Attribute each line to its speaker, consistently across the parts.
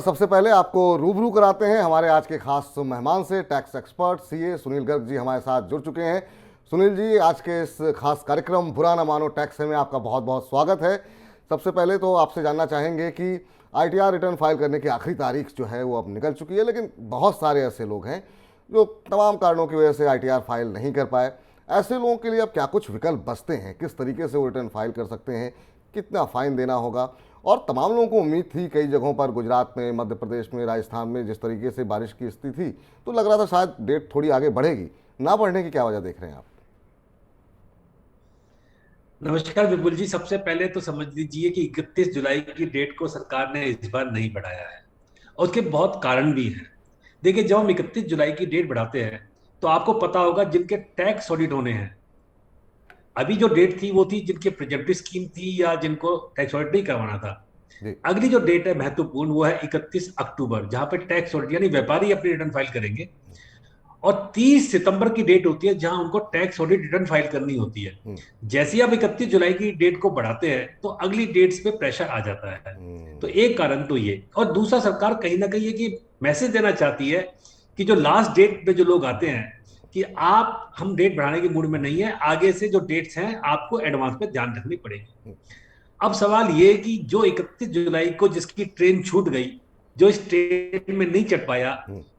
Speaker 1: सबसे पहले आपको रूबरू कराते हैं हमारे आज के खास मेहमान से। Tax expert CA Sunil Garg ji हमारे साथ जुड़ चुके हैं। सुनील जी, आज के इस खास कार्यक्रम बुरा ना मानो टैक्स में आपका बहुत बहुत स्वागत है। सबसे पहले तो आपसे जानना चाहेंगे कि आईटीआर रिटर्न फाइल करने की आखिरी तारीख जो है वो अब निकल चुकी है, लेकिन बहुत सारे ऐसे लोग हैं जो तमाम कारणों की वजह से आईटीआर फाइल नहीं कर पाए। ऐसे लोगों के लिए अब क्या कुछ विकल्प बचते हैं? किस तरीके से वो रिटर्न फाइल कर सकते हैं? कितना फाइन देना होगा? और तमाम लोगों को उम्मीद थी, कई जगहों पर गुजरात में, मध्य प्रदेश में, राजस्थान में जिस तरीके से बारिश की स्थिति थी, तो लग रहा था शायद डेट थोड़ी आगे बढ़ेगी। ना बढ़ने की क्या वजह देख रहे हैं आप?
Speaker 2: नमस्कार विपुल जी। सबसे पहले तो समझ लीजिए कि 31 जुलाई की डेट को सरकार ने इस बार नहीं बढ़ाया है और उसके बहुत कारण भी हैं। देखिए, जब हम 31 जुलाई की डेट बढ़ाते हैं तो आपको पता होगा जिनके टैक्स ऑडिट होने हैं। अभी जो डेट थी वो थी जिनकी प्रिजेंटिव स्कीम थी या जिनको टैक्स ऑडिट नहीं करवाना था।
Speaker 1: जी।
Speaker 2: अगली जो डेट है महत्वपूर्ण वो है 31 अक्टूबर, जहां पे टैक्स ऑडिट यानी व्यापारी अपनी रिटर्न फाइल करेंगे। और 30 सितंबर की डेट होती है जहां उनको टैक्स ऑडिट रिटर्न फाइल करनी होती है। जैसे ही आप 31 जुलाई की डेट को बढ़ाते हैं तो अगली डेट्स पे प्रेशर आ जाता है। तो एक कारण तो ये, और दूसरा सरकार कहीं ना कहीं ये कि मैसेज देना चाहती है कि जो लास्ट डेट पे जो लोग आते हैं कि आप हम डेट बढ़ाने के मूड में नहीं है, आगे से जो डेट्स हैं आपको एडवांस में ध्यान रखनी पड़ेगी। अब सवाल ये है कि जो 31 जुलाई को जिसकी ट्रेन छूट गई, जो इस ट्रेन में नहीं चढ़ पाया,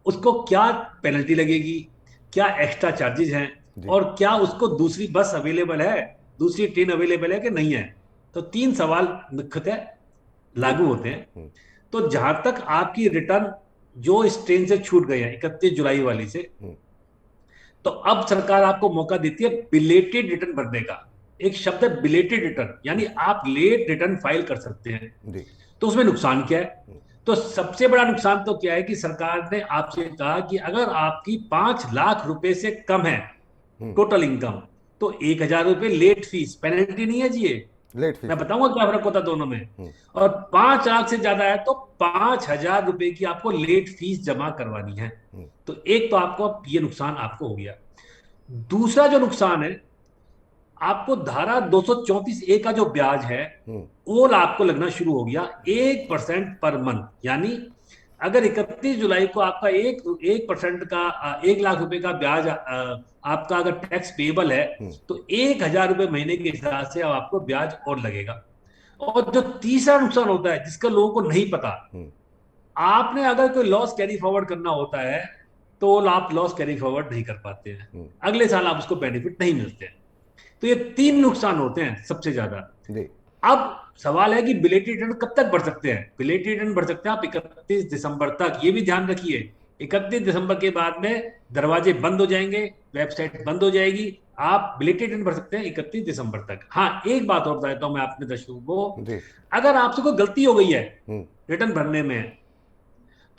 Speaker 2: उसको क्या पेनल्टी लगेगी, क्या एक्स्ट्रा चार्जेस हैं,
Speaker 1: जी।
Speaker 2: और क्या उसको दूसरी बस अवेलेबल है, दूसरी ट्रेन अवेलेबल है कि नहीं है। तो तीन सवाल मुख्यतः
Speaker 1: जी।
Speaker 2: लागू होते हैं। तो जहां तक आपकी रिटर्न जो इस ट्रेन से छूट गई है 31 जुलाई वाली से, तो अब सरकार आपको मौका देती है बिलेटेड रिटर्न भरने का। एक शब्द है बिलेटेड रिटर्न, यानी आप लेट रिटर्न फाइल कर सकते हैं।
Speaker 1: जी।
Speaker 2: तो उसमें नुकसान क्या है? तो सबसे बड़ा नुकसान तो क्या है कि सरकार ने आपसे कहा कि अगर आपकी 5 लाख रुपए से कम है टोटल इनकम, तो 1,000 रुपए लेट फीस, पेनल्टी नहीं है जी ये।
Speaker 1: लेट
Speaker 2: मैं
Speaker 1: फीस है।
Speaker 2: बताऊंगा क्या फर्क होता है दोनों में। और 5 लाख से ज्यादा है तो 5,000 रुपए की आपको लेट फीस जमा करवानी है। तो एक तो आपको ये नुकसान आपको हो गया। दूसरा जो नुकसान है, आपको धारा 234 ए का जो ब्याज है वो आपको लगना शुरू हो गया 1% पर मंथ। यानी अगर 31 जुलाई को आपका 1% का 1 लाख रुपए का ब्याज आपका अगर टैक्स पेबल है, तो 1,000 रुपए महीने के हिसाब से अब आपको ब्याज और लगेगा। और जो तीसरा नुकसान होता है जिसका लोगों को नहीं पता, आपने अगर कोई लॉस कैरी फॉरवर्ड करना होता है तो आप लॉस कैरी फॉरवर्ड नहीं कर पाते हैं, अगले साल आप उसको बेनिफिट नहीं मिलते हैं। तो ये तीन नुकसान होते हैं सबसे ज्यादा।
Speaker 1: जी।
Speaker 2: अब सवाल है कि बिलेटेड रिटर्न कब तक बढ़ सकते हैं? बिलेटेड रिटर्न बढ़ सकते हैं आप 31 दिसंबर तक। ये भी ध्यान रखिए, 31 दिसंबर के बाद में दरवाजे बंद हो जाएंगे, वेबसाइट बंद हो जाएगी। आप बिलेटेड रिटर्न भर सकते हैं 31 दिसंबर तक। हाँ, एक बात और बताता हूं मैं अपने दर्शकों को।
Speaker 1: जी।
Speaker 2: अगर आपसे कोई गलती हो गई है रिटर्न भरने में,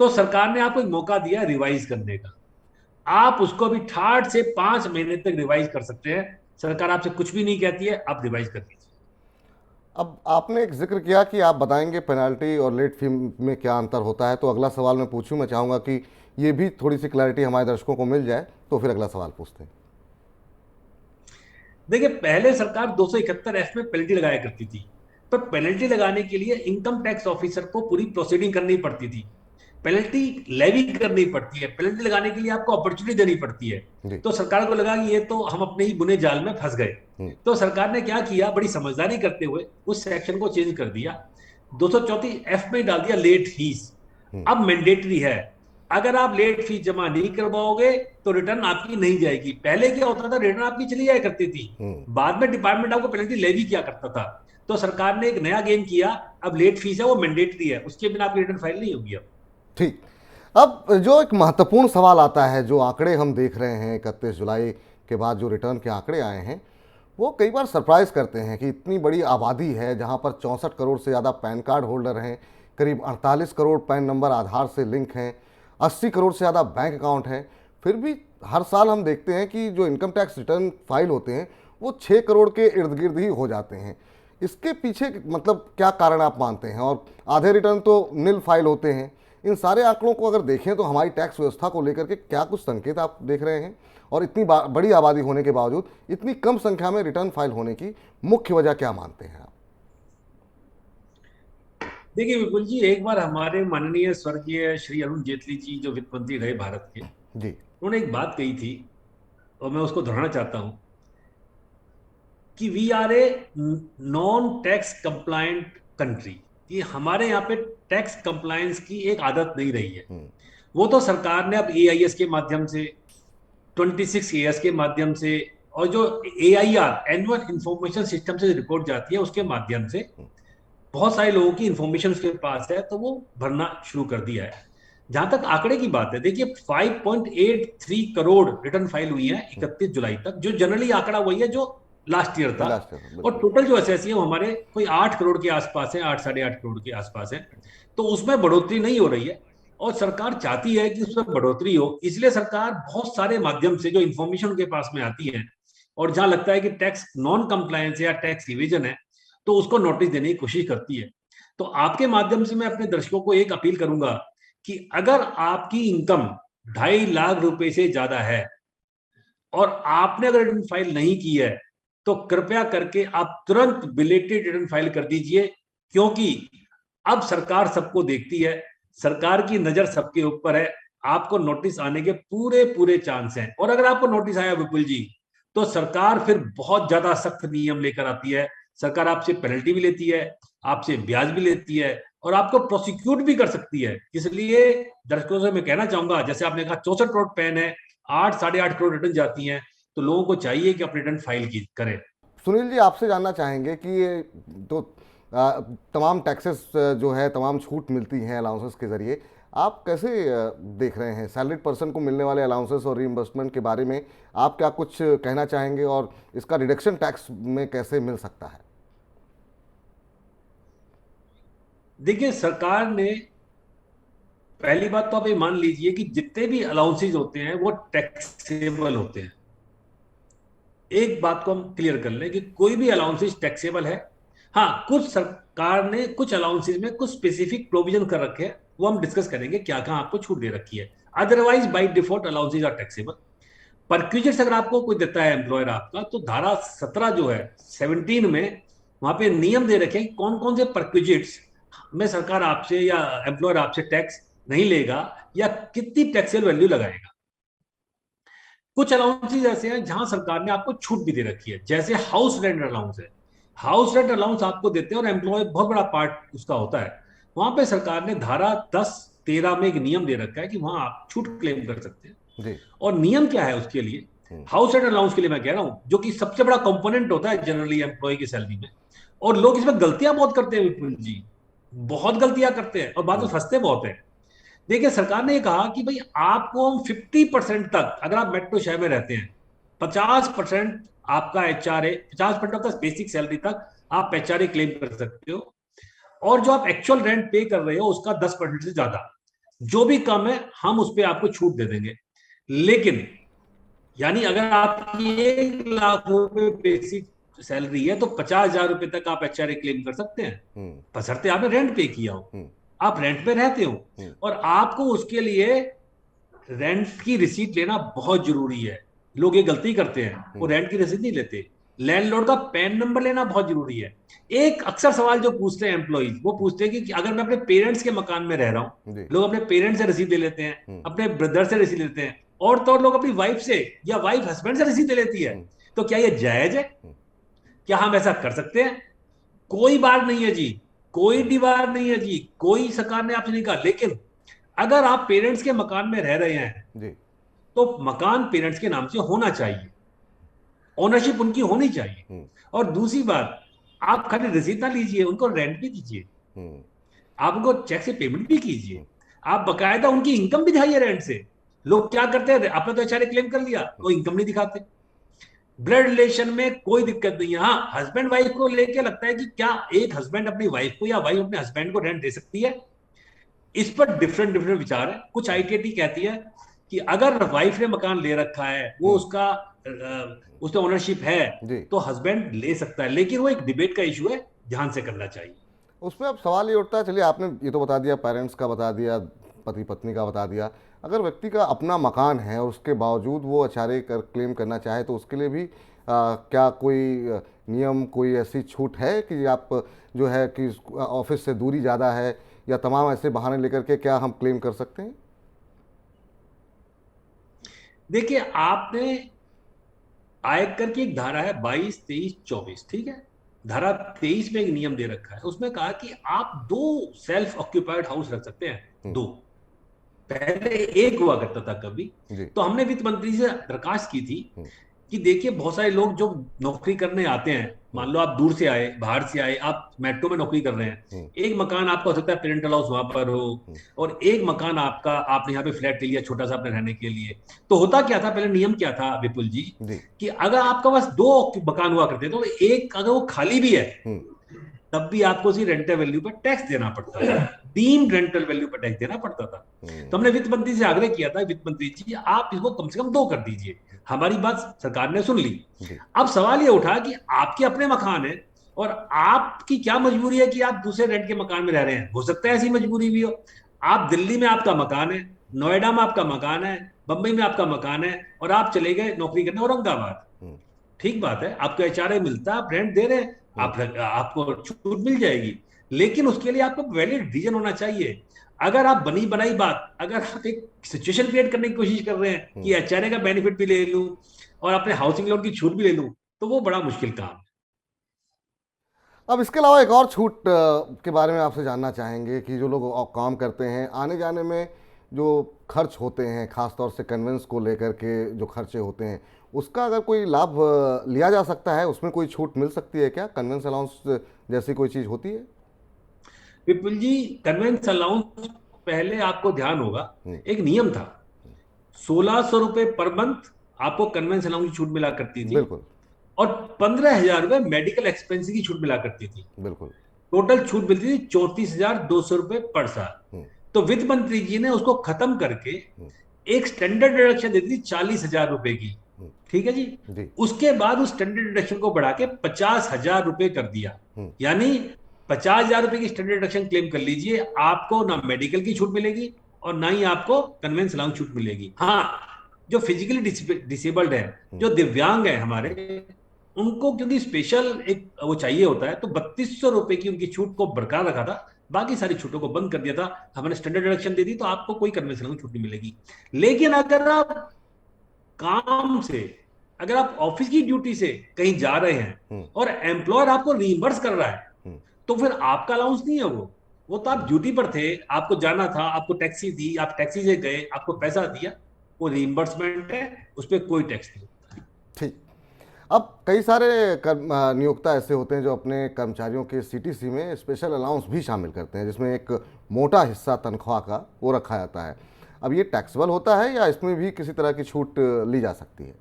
Speaker 2: तो सरकार ने आपको एक मौका दिया रिवाइज करने का। आप उसको भी 8 से 5 महीने तक रिवाइज कर सकते हैं। सरकार आपसे कुछ भी नहीं कहती है, आप रिवाइज कर दीजिए।
Speaker 1: अब आपने एक जिक्र किया कि आप बताएंगे पेनाल्टी और लेट फी में क्या अंतर होता है, तो अगला सवाल मैं पूछूं, मैं चाहूँगा कि ये भी थोड़ी सी क्लैरिटी हमारे दर्शकों को मिल जाए, तो फिर अगला सवाल पूछते हैं।
Speaker 2: देखिए, पहले सरकार 271 एफ में पेनल्टी लगाया करती थी, पर पेनल्टी लगाने के लिए इनकम टैक्स ऑफिसर को पूरी प्रोसीडिंग करनी पड़ती थी। पेनल्टी लेवी करनी पड़ती है, पेनल्टी लगाने के लिए आपको अपॉर्चुनिटी देनी पड़ती है।
Speaker 1: जी।
Speaker 2: तो सरकार को लगा कि ये तो हम अपने ही बुने जाल में फंस गए। तो सरकार ने क्या किया, बड़ी समझदारी करते हुए उस सेक्शन को चेंज कर दिया, 234 एफ में डाल दिया लेट फीस। अब मैंडेटरी है, अगर आप लेट फीस जमा नहीं करवाओगे तो रिटर्न आपकी नहीं जाएगी। पहले क्या होता था, रिटर्न आपकी चली जाया करती थी, बाद में डिपार्टमेंट आपको पेनल्टी लेवी किया करता था। तो सरकार ने एक नया गेम किया, अब लेट फीस है वो मैंडेटरी है, उसके बिना आपकी रिटर्न फाइल नहीं होगी अब।
Speaker 1: ठीक। अब जो एक महत्वपूर्ण सवाल आता है, जो आंकड़े हम देख रहे हैं 31 जुलाई के बाद जो रिटर्न के आंकड़े आए हैं, वो कई बार सरप्राइज करते हैं कि इतनी बड़ी आबादी है जहां पर 64 करोड़ से ज़्यादा पैन कार्ड होल्डर हैं, करीब 48 करोड़ पैन नंबर आधार से लिंक हैं, 80 करोड़ से ज़्यादा बैंक अकाउंट हैं। फिर भी हर साल हम देखते हैं कि जो इनकम टैक्स रिटर्न फाइल होते हैं वो 6 करोड़ के इर्द गिर्द ही हो जाते हैं। इसके पीछे मतलब क्या कारण आप मानते हैं? और आधे रिटर्न तो नील फाइल होते हैं। इन सारे आंकड़ों को अगर देखें तो हमारी टैक्स व्यवस्था को लेकर के क्या कुछ संकेत आप देख रहे हैं? और इतनी बड़ी आबादी होने के बावजूद इतनी कम संख्या में रिटर्न फाइल होने की मुख्य वजह क्या मानते हैं आप?
Speaker 2: देखिए विपुल जी, एक बार हमारे माननीय स्वर्गीय श्री अरुण जेटली जी जो वित्त मंत्री रहे भारत के,
Speaker 1: जी।
Speaker 2: उन्होंने एक बात कही थी और मैं उसको दोहराना चाहता हूं कि we are a non tax compliant country. कि हमारे यहाँ पे टैक्स कंप्लायंस की एक आदत नहीं रही है।
Speaker 1: हम्म।
Speaker 2: वो तो सरकार ने अब एआईएस के माध्यम से, 26 एएस के माध्यम से, और जो एआईआर एनुअल इंफॉर्मेशन सिस्टम से रिपोर्ट जाती है उसके माध्यम से बहुत सारे लोगों की इंफॉर्मेशन उसके पास है, तो वो भरना शुरू कर दिया है। जहां तक आंकड़े की बात है, देखिए 5.83 करोड़ रिटर्न फाइल हुई है 31 जुलाई तक, जो जनरली आंकड़ा वही है जो लास्ट ईयर था।
Speaker 1: लास्ट ईयर
Speaker 2: और
Speaker 1: बिल्कुल।
Speaker 2: टोटल जो एसएससी है वो हमारे कोई 8 करोड़ के आसपास है, 8 साढ़े 8 करोड़ के आसपास है। तो उसमें बढ़ोतरी नहीं हो रही है और सरकार चाहती है कि उसमें बढ़ोतरी हो, इसलिए सरकार बहुत सारे माध्यम से जो इंफॉर्मेशन उनके पास में आती है और जहां लगता है कि टैक्स नॉन कंप्लायंस है या टैक्स इवेजन है, तो उसको नोटिस देने की कोशिश करती है। तो आपके माध्यम से मैं अपने दर्शकों को एक अपील करूंगा कि अगर आपकी इनकम 2.5 लाख रुपए से ज्यादा है और आपने अगर रिटर्न फाइल नहीं की है, तो कृपया करके आप तुरंत बिलेटेड रिटर्न फाइल कर दीजिए, क्योंकि अब सरकार सबको देखती है, सरकार की नजर सबके ऊपर है। आपको नोटिस आने के पूरे पूरे चांस हैं, और अगर आपको नोटिस आया विपुल जी, तो सरकार फिर बहुत ज्यादा सख्त नियम लेकर आती है। सरकार आपसे पेनल्टी भी लेती है, आपसे ब्याज भी लेती है, और आपको प्रोसिक्यूट भी कर सकती है। इसलिए दर्शकों से मैं कहना चाहूंगा, जैसे आपने कहा 64 करोड़ पैन है, 8 साढ़े 8 करोड़ रिटर्न जाती हैं, तो लोगों को चाहिए कि अपने रिटर्न फाइल की करें।
Speaker 1: सुनील जी, आपसे जानना चाहेंगे कि ये तो तमाम टैक्सेस जो है, तमाम छूट मिलती हैं अलाउंसेस के ज़रिए, आप कैसे देख रहे हैं सैलरीड पर्सन को मिलने वाले अलाउंसेस और रीइंबर्समेंट के बारे में? आप क्या कुछ कहना चाहेंगे और इसका रिडक्शन टैक्स में कैसे मिल सकता है?
Speaker 2: देखिए, सरकार ने, पहली बात तो आप ये मान लीजिए कि जितने भी अलाउंसेज होते हैं वो टैक्सेबल होते हैं। एक बात को हम क्लियर कर लें कि कोई भी अलाउंसेज टैक्सेबल है। हाँ, कुछ सरकार ने कुछ अलाउंसेज में कुछ स्पेसिफिक प्रोविजन कर रखे हैं, वो हम डिस्कस करेंगे क्या कहाँ आपको छूट दे रखी है। Otherwise by default allowances are taxable. Perquisites अगर आपको कोई देता है एम्प्लॉयर आपका, तो धारा 17 जो है 17 में वहां पे नियम दे रखे हैं कि कौन कौन से परक्विजिट्स में सरकार आपसे या एम्प्लॉयर आपसे टैक्स नहीं लेगा या कितनी टैक्सेबल वैल्यू लगाएगा। कुछ अलाउंसेज ऐसे हैं जहां सरकार ने आपको छूट भी दे रखी है, जैसे हाउस रेंट अलाउंस है। हाउस रेंट अलाउंस आपको देते हैं और एम्प्लॉय बहुत बड़ा पार्ट उसका होता है। वहां पे सरकार ने धारा 10-13 में एक नियम दे रखा है कि वहां आप छूट क्लेम कर सकते हैं।
Speaker 1: जी।
Speaker 2: और नियम क्या है उसके लिए,
Speaker 1: हम्म।
Speaker 2: हाउस रेंट अलाउंस के लिए मैं कह रहा हूं, जो कि सबसे बड़ा कंपोनेंट होता है जनरली एम्प्लॉय की सैलरी में। और लोग इसमें गलतियां बहुत करते हैं विपुल जी, बहुत गलतियां करते हैं और बाद में फंसते बहुत हैं। देखिए, सरकार ने कहा कि भाई आपको हम 50% तक, अगर आप मेट्रो शहर में रहते हैं, 50% आपका HRA, 50% of the basic salary तक आप एचआरए क्लेम कर सकते हो। और जो आप एक्चुअल रेंट पे कर रहे हो उसका 10% से ज्यादा, जो भी कम है हम उस पर आपको छूट दे देंगे। लेकिन यानी अगर आपकी 1 लाख रुपए बेसिक सैलरी है, तो 50,000 रुपए तक आप एचआरए क्लेम कर सकते हैं,
Speaker 1: हम्म।
Speaker 2: बशर्ते आपने रेंट पे किया हो,
Speaker 1: हम्म।
Speaker 2: आप रेंट पे रहते हो।
Speaker 1: हम्म।
Speaker 2: और आपको उसके लिए रेंट की रिसीट लेना बहुत जरूरी है। लोग ये गलती करते हैं, वो रेंट की रिसीट नहीं लेते। लैंडलॉर्ड का पैन नंबर लेना बहुत जरूरी है। एक अक्सर सवाल जो पूछते हैं एम्प्लॉइज, वो पूछते हैं कि अगर मैं अपने पेरेंट्स के मकान में रह रहा हूं,
Speaker 1: जी।
Speaker 2: लोग अपने पेरेंट्स से रसीद ले लेते हैं,
Speaker 1: हम्म।
Speaker 2: अपने ब्रदर से रसीद लेते हैं, और तो और लोग अपनी वाइफ से या वाइफ हस्बैंड से रसीद ले लेती है।
Speaker 1: हम्म।
Speaker 2: तो क्या ये जायज है?
Speaker 1: हम्म।
Speaker 2: क्या हम ऐसा कर सकते हैं? कोई बात नहीं है जी, कोई दीवार नहीं है जी, कोई सरकार ने आपसे नहीं कहा। लेकिन अगर आप पेरेंट्स के मकान में रह रहे हैं,
Speaker 1: जी।
Speaker 2: तो मकान पेरेंट्स के नाम से होना चाहिए, ओनरशिप उनकी होनी चाहिए।
Speaker 1: हम्म।
Speaker 2: और दूसरी बात, आप खाली रसीद ना लीजिए, उनको रेंट भी दीजिए,
Speaker 1: हम्म।
Speaker 2: आप उनको चेक से पेमेंट भी कीजिए, आप बकायदा उनकी इनकम भी दिखाइए रेंट से। लोग क्या करते हैं, आपने तो एचआरए क्लेम कर लिया, वो इनकम नहीं दिखाते। ब्लड रिलेशन में कोई दिक्कत नहीं है। हाँ, हस्बैंड वाइफ को लेके लगता है कि क्या एक हस्बैंड अपनी वाइफ को या वाइफ अपने हस्बैंड को रेंट दे सकती है। इस पर डिफरेंट डिफरेंट विचार है। कुछ आईटीटी कहती है कि अगर वाइफ ने मकान ले रखा है, वो
Speaker 1: हम्म।
Speaker 2: उसका उसमें ओनरशिप है,
Speaker 1: जी।
Speaker 2: तो हस्बैंड ले सकता है। लेकिन वो एक डिबेट का इशू है, ध्यान से करना चाहिए।
Speaker 1: उसमें अब सवाल ये उठता है, चलिए आपने ये तो बता दिया, पेरेंट्स का बता दिया, पति पत्नी का बता दिया, अगर व्यक्ति का अपना मकान है और उसके बावजूद वो एचआरए कर क्लेम करना चाहे तो उसके लिए भी क्या कोई नियम, कोई ऐसी छूट है कि आप जो है कि ऑफिस से दूरी ज़्यादा है या तमाम ऐसे बहाने लेकर के क्या हम क्लेम कर सकते हैं?
Speaker 2: देखिए, आपने आयकर की एक धारा है 22, 23, 24, ठीक है। धारा 23 में एक नियम दे रखा है, उसमें कहा कि आप दो सेल्फ ऑक्यूपाइड हाउस रख सकते हैं, दो। पहले एक हुआ करता था कभी।
Speaker 1: जी।
Speaker 2: तो हमने वित्त मंत्री से दरखास्त की थी कि देखिए, बहुत सारे लोग जो नौकरी करने आते हैं, मान लो आप दूर से आए, बाहर से आए, आप मेट्रो में नौकरी कर रहे हैं, एक मकान आपका हो सकता है पेरेंटल हाउस वहां पर हो, और एक मकान आपका, आपने यहाँ पे फ्लैट ले लिया छोटा सा अपने रहने के लिए। तो होता क्या था, पहले नियम क्या था विपुल जी,
Speaker 1: जी।
Speaker 2: कि अगर आपका बस दो मकान हुआ करते तो एक अगर वो खाली भी है तब भी आपको उसी रेंटल वैल्यू पर टैक्स देना पड़ता था, डीम्ड रेंटल वैल्यू पर टैक्स देना पड़ता था। तो हमने वित्त मंत्री से आग्रह किया था, वित्त मंत्री जी आप इसको कम से कम दो कर दीजिए। हमारी बात सरकार ने सुन ली।
Speaker 1: जी।
Speaker 2: अब सवाल ये उठा कि आपके अपने मकान है और आपकी क्या मजबूरी है कि आप दूसरे रेंट के मकान में रह रहे हैं। हो सकता है ऐसी मजबूरी भी हो। आप दिल्ली में आपका मकान है, नोएडा में आपका मकान है, बंबई में आपका मकान है, और आप चले गए नौकरी करने औरंगाबाद। ठीक बात है, आपको एचआरए मिलता है, आप रेंट दे रहे हैं, आपको छूट मिल जाएगी। लेकिन उसके लिए आपको वैलिड रीजन होना चाहिए। अगर आप बनी बनाई बात, अगर आप एक सिचुएशन क्रिएट करने की कोशिश कर रहे हैं कि एचआरए का बेनिफिट भी ले लूं और अपने हाउसिंग लोन की छूट भी ले लूं, तो वो बड़ा मुश्किल काम है।
Speaker 1: अब इसके अलावा एक और छूट के बारे में आपसे जानना चाहेंगे कि जो लोग काम करते हैं, आने जाने में जो खर्च होते हैं, खास तौर से कन्वेंस को लेकर के जो खर्चे होते हैं, उसका अगर कोई लाभ लिया जा सकता है, उसमें कोई छूट मिल सकती है क्या? कन्वेंस अलाउंस जैसी कोई चीज़ होती है?
Speaker 2: विपुल जी, कन्वेंस अलाउंस, पहले आपको ध्यान होगा, एक नियम था, 1600 रुपए पर मंथ आपको कन्वेंस अलाउंस की छूट मिला करती थी,
Speaker 1: बिल्कुल।
Speaker 2: और 15,000 रुपए मेडिकल एक्सपेंस की छूट मिला करती थी।
Speaker 1: बिल्कुल।
Speaker 2: टोटल छूट मिलती थी 34,200 रुपए पर साल। तो वित्त मंत्री जी ने उसको खत्म करके एक स्टैंडर्ड डिडक्शन देती थी 40,000 रुपए की। ठीक है जी।
Speaker 1: जी।
Speaker 2: उसके बाद उस स्टैंडर्ड डिडक्शन को बढ़ा के 50,000 रुपए कर दिया। यानी 50,000 रुपए की स्टैंडर्ड डिडक्शन क्लेम कर लीजिए, आपको ना मेडिकल की छूट मिलेगी और ना ही आपको कन्वेंस अलाउंस छूट मिलेगी। हाँ, जो फिजिकली डिसेबल्ड है, जो दिव्यांग है हमारे, उनको क्योंकि स्पेशल एक वो चाहिए होता है, तो 3200 रुपए की उनकी छूट को बरकरार रखा था, बाकी सारी छूटों को बंद कर दिया था। हमने स्टैंडर्ड डिडक्शन दे दी, तो आपको कोई कन्वेंस अलाउंस छूट नहीं मिलेगी। लेकिन अगर आप काम से, अगर आप ऑफिस की ड्यूटी से कहीं जा रहे हैं और एम्प्लॉयर आपको रीइंबर्स कर रहा है, तो फिर आपका अलाउंस नहीं है वो तो आप ड्यूटी पर थे, आपको जाना था, आपको टैक्सी दी, आप टैक्सी से गए, आपको पैसा दिया, वो रीइंबर्समेंट है, उस पर कोई टैक्स नहीं।
Speaker 1: ठीक। अब कई सारे नियोक्ता ऐसे होते हैं जो अपने कर्मचारियों के सीटीसी में स्पेशल अलाउंस भी शामिल करते हैं, जिसमें एक मोटा हिस्सा तनख्वाह का वो रखा जाता है। अब ये टैक्सेबल होता है या इसमें भी किसी तरह की छूट ली जा सकती है?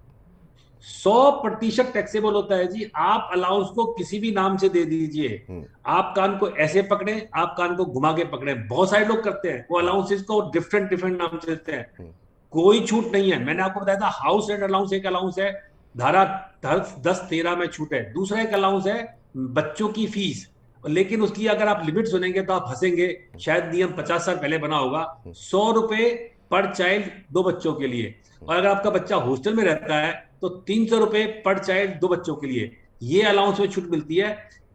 Speaker 2: 100% टैक्सेबल होता है जी। आप अलाउंस को किसी भी नाम से दे दीजिए, आप कान को ऐसे पकड़े, आप कान को घुमा के पकड़े, बहुत सारे लोग करते हैं, वो अलाउंसेस को डिफरेंट डिफरेंट नाम से देते हैं। कोई छूट नहीं है। मैंने आपको बताया था, हाउस रेंट अलाउंस एक अलाउंस है, धारा 10-13 में छूट है। दूसरा एक अलाउंस है बच्चों की फीस, लेकिन उसकी अगर आप लिमिट सुनेंगे तो आप हंसेंगे। शायद नियम 50 साल पहले बना होगा, 100 रुपए पर चाइल्ड, दो बच्चों के लिए। और अगर आपका बच्चा हॉस्टल में रहता है तो 300 रुपए पर चाइल्ड, दो बच्चों के लिए। ये अलाउंस में छूट मिलती है।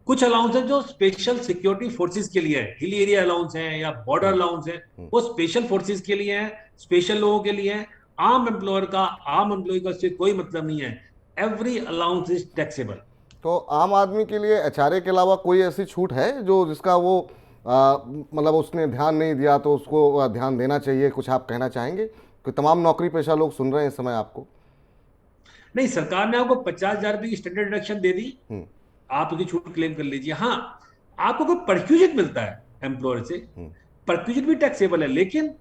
Speaker 2: कुछ अलाउंस है जो स्पेशल सिक्योरिटी फोर्सेस के लिए है, हिल एरिया अलाउंस है या बॉर्डर अलाउंस है, वो स्पेशल फोर्सेस के लिए है, स्पेशल लोगों के लिए है। आम एम्प्लॉयर का, आम एम्प्लॉय का इससे कोई मतलब नहीं है। Every allowance is taxable.
Speaker 1: तो आम आदमी के लिए एचआरए के अलावा कोई ऐसी छूट है जो जिसका वो मतलब उसने ध्यान नहीं दिया तो उसको ध्यान देना चाहिए? कुछ आप कहना चाहेंगे कि तमाम नौकरी पेशा लोग सुन रहे हैं इस समय आपको?
Speaker 2: नहीं, सरकार ने आपको 50,000 रुपए की स्टैंडर्ड डिडक्शन दे दी, आप उसकी छूट क्लेम कर लीजिए। हाँ, आपको कोई परक्यूजिट मिलता है एम्प्लॉयर से, परक्यूजिट भी टैक्सेबल है, लेकिन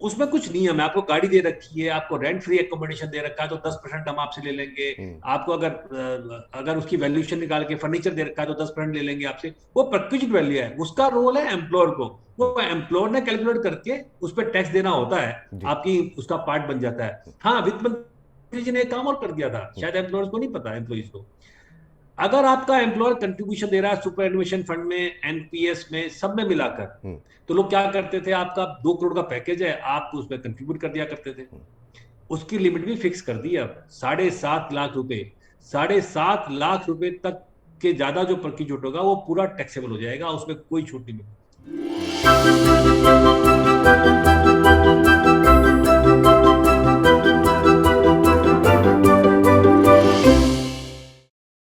Speaker 2: उसमें कुछ नियम है। आपको गाड़ी दे रखी है, आपको रेंट फ्री एकोमोडेशन दे रखा है, तो 10% हम आपसे ले लेंगे। आपको अगर उसकी वैल्यूएशन निकाल के फर्नीचर दे रखा है तो 10% ले लेंगे आपसे। वो परक्यूजिट वैल्यू है, उसका रोल है एम्प्लॉयर को, वो एम्प्लॉयर ने कैलकुलेट करके उस पर टैक्स देना होता है, आपकी उसका पार्ट बन जाता है। हाँ, वित्त मंत्री जी ने एक काम और कर दिया था, शायद एम्प्लॉयर्स को नहीं पता, एम्प्लॉइज को। अगर आपका एम्प्लॉयर कंट्रीब्यूशन दे रहा है सुपर एनुएशन फंड में, एनपीएस में, सब में मिलाकर, तो लोग क्या करते थे, आपका 2 करोड़ का पैकेज है, आप उसमें कंट्रीब्यूट कर दिया करते थे। उसकी लिमिट भी फिक्स कर दी अब 7.5 लाख रुपए। 7.5 लाख रुपए तक के ज्यादा जो प्रति छूट होगा वो पूरा टैक्सेबल हो जाएगा, उसमें कोई छूट नहीं मिलेगी।